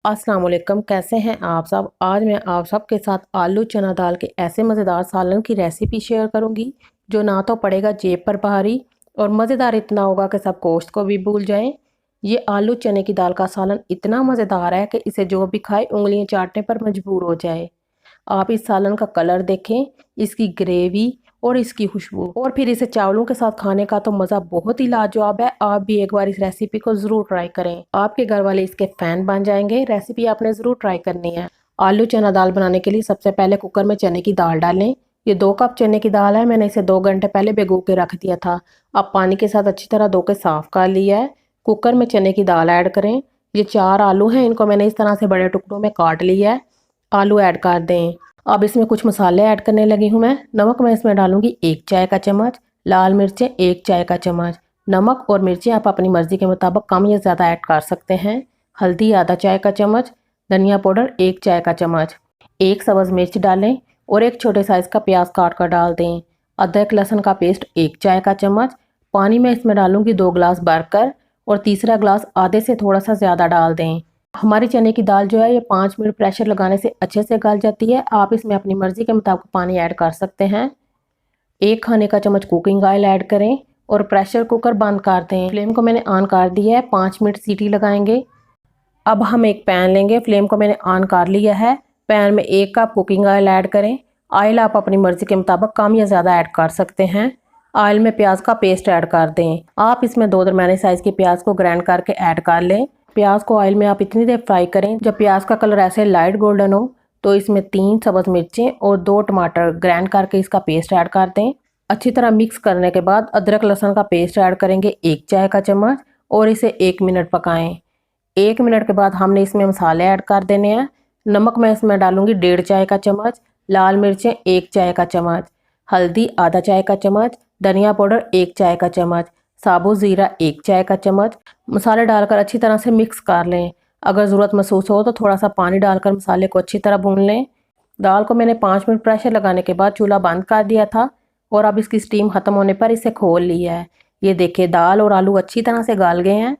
अस्सलाम वालेकुम, कैसे हैं आप सब। आज मैं आप सबके साथ आलू चना दाल के ऐसे मज़ेदार सालन की रेसिपी शेयर करूंगी जो ना तो पड़ेगा जेब पर भारी और मज़ेदार इतना होगा कि सब गोश्त को भी भूल जाएं। ये आलू चने की दाल का सालन इतना मज़ेदार है कि इसे जो भी खाए उंगलियां चाटने पर मजबूर हो जाए। आप इस सालन का कलर देखें, इसकी ग्रेवी और इसकी खुशबू, और फिर इसे चावलों के साथ खाने का तो मज़ा बहुत ही लाजवाब है। आप भी एक बार इस रेसिपी को ज़रूर ट्राई करें, आपके घर वाले इसके फ़ैन बन जाएंगे। रेसिपी आपने ज़रूर ट्राई करनी है। आलू चना दाल बनाने के लिए सबसे पहले कुकर में चने की दाल डालें। ये 2 कप चने की दाल है, मैंने इसे 2 घंटे पहले भिगो के रख दिया था। अब पानी के साथ अच्छी तरह धो के साफ़ कर लिया है। कुकर में चने की दाल ऐड करें। ये 4 आलू हैं, इनको मैंने इस तरह से बड़े टुकड़ों में काट लिया है। आलू ऐड कर दें। अब इसमें कुछ मसाले ऐड करने लगी हूँ मैं। नमक मैं इसमें डालूंगी 1 चाय का चम्मच, लाल मिर्चें 1 चाय का चम्मच। नमक और मिर्चें आप अपनी मर्ज़ी के मुताबिक कम या ज़्यादा ऐड कर सकते हैं। हल्दी आधा चाय का चम्मच, धनिया पाउडर 1 चाय का चम्मच। 1 सब्ज़ मिर्च डालें और 1 छोटे साइज़ का प्याज काट कर डाल दें। अदरक लहसुन का पेस्ट 1 चाय का चम्मच। पानी में इसमें डालूंगी 2 गिलास भरकर और तीसरा गिलास आधे से थोड़ा सा ज़्यादा डाल दें। हमारी चने की दाल जो है ये 5 मिनट प्रेशर लगाने से अच्छे से गल जाती है। आप इसमें अपनी मर्ज़ी के मुताबिक पानी ऐड कर सकते हैं। 1 खाने का चम्मच कुकिंग ऑयल ऐड करें और प्रेशर कुकर बंद कर दें। फ्लेम को मैंने ऑन कर दिया है, 5 मिनट सीटी लगाएंगे। अब हम एक पैन लेंगे, फ्लेम को मैंने ऑन कर लिया है। पैन में 1 कप कुकिंग ऑयल ऐड करें। ऑयल आप अपनी मर्ज़ी के मुताबिक कम या ज़्यादा ऐड कर सकते हैं। ऑयल में प्याज का पेस्ट ऐड कर दें। आप इसमें 2 दरमियाने साइज़ के प्याज को ग्राइंड करके ऐड कर लें। प्याज को ऑयल में आप इतनी देर फ्राई करें जब प्याज का कलर ऐसे लाइट गोल्डन हो। तो इसमें 3 सब्ज़ मिर्चें और 2 टमाटर ग्राइंड करके इसका पेस्ट ऐड कर दें। अच्छी तरह मिक्स करने के बाद अदरक लहसुन का पेस्ट ऐड करेंगे 1 चाय का चम्मच और इसे 1 मिनट पकाएं। 1 मिनट के बाद हमने इसमें मसाले ऐड कर देने हैं। नमक मैं इसमें डालूंगी 1.5 चाय का चम्मच, लाल मिर्चें 1 चाय का चम्मच, हल्दी आधा चाय का चम्मच, धनिया पाउडर 1 चाय का चम्मच, साबुत ज़ीरा 1 चाय का चम्मच। मसाले डालकर अच्छी तरह से मिक्स कर लें। अगर ज़रूरत महसूस हो तो थोड़ा सा पानी डालकर मसाले को अच्छी तरह भून लें। दाल को मैंने 5 मिनट प्रेशर लगाने के बाद चूल्हा बंद कर दिया था और अब इसकी स्टीम ख़त्म होने पर इसे खोल लिया है। ये देखिए दाल और आलू अच्छी तरह से गल गए हैं।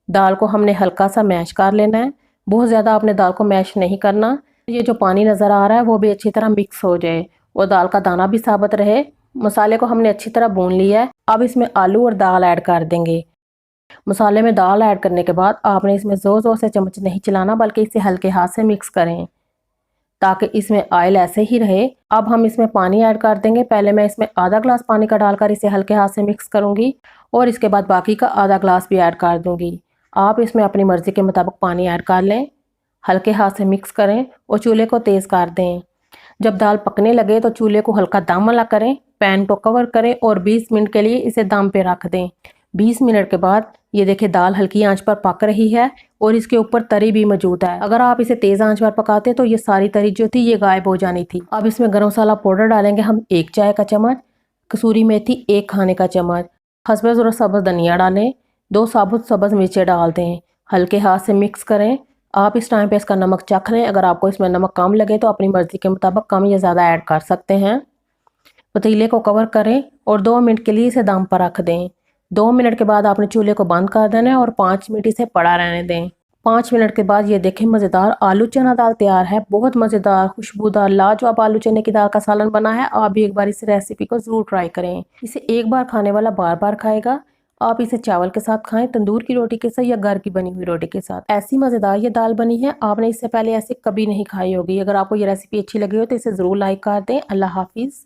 दाल को हमने हल्का सा मैश कर लेना है, बहुत ज़्यादा आपने दाल को मैश नहीं करना। ये जो पानी नज़र आ रहा है वो भी अच्छी तरह मिक्स हो जाए और दाल का दाना भी साबित रहे। मसाले को हमने अच्छी तरह भून लिया है। अब इसमें आलू और दाल ऐड कर देंगे। मसाले में दाल ऐड करने के बाद आपने इसमें ज़ोर ज़ोर से चम्मच नहीं चलाना, बल्कि इसे हल्के हाथ से मिक्स करें ताकि इसमें ऑयल ऐसे ही रहे। अब हम इसमें पानी ऐड कर देंगे। पहले मैं इसमें आधा ग्लास पानी का डालकर इसे हल्के हाथ से मिक्स करूंगी और इसके बाद बाकी का आधा ग्लास भी ऐड कर दूंगी। आप इसमें अपनी मर्ज़ी के मुताबिक पानी ऐड कर लें। हल्के हाथ से मिक्स करें और चूल्हे को तेज़ कर दें। जब दाल पकने लगे तो चूल्हे को हल्का दम वाला करें, पैन को कवर करें और 20 मिनट के लिए इसे दम पे रख दें। 20 मिनट के बाद ये देखिए दाल हल्की आंच पर पक रही है और इसके ऊपर तरी भी मौजूद है। अगर आप इसे तेज़ आंच पर पकाते तो ये सारी तरी जो थी ये गायब हो जानी थी। अब इसमें गरम मसाला पाउडर डालेंगे हम 1 चाय का चम्मच, कसूरी मेथी 1 खाने का चम्मच, हसबे ज़रूरत सब्ज़ धनिया डालें, 2 साबुत सब्ज़ मिर्चें डाल दें। हल्के हाथ से मिक्स करें। आप इस टाइम पे इसका नमक चख लें। अगर आपको इसमें नमक कम लगे तो अपनी मर्ज़ी के मुताबिक कम या ज़्यादा ऐड कर सकते हैं। पतीले को कवर करें और 2 मिनट के लिए इसे दम पर रख दें। 2 मिनट के बाद आपने चूल्हे को बंद कर देना है और 5 मिनट इसे पड़ा रहने दें। 5 मिनट के बाद ये देखें मज़ेदार आलू चना दाल तैयार है। बहुत मज़ेदार खुशबूदार लाजवाब आलू चने की दाल का सालन बना है। आप भी एक बार इस रेसिपी को ज़रूर ट्राई करें। इसे एक बार खाने वाला बार बार खाएगा। आप इसे चावल के साथ खाएं, तंदूर की रोटी के साथ या घर की बनी हुई रोटी के साथ। ऐसी मज़ेदार ये दाल बनी है, आपने इससे पहले ऐसे कभी नहीं खाई होगी। अगर आपको ये रेसिपी अच्छी लगी हो तो इसे ज़रूर लाइक कर दें। अल्लाह हाफिज़।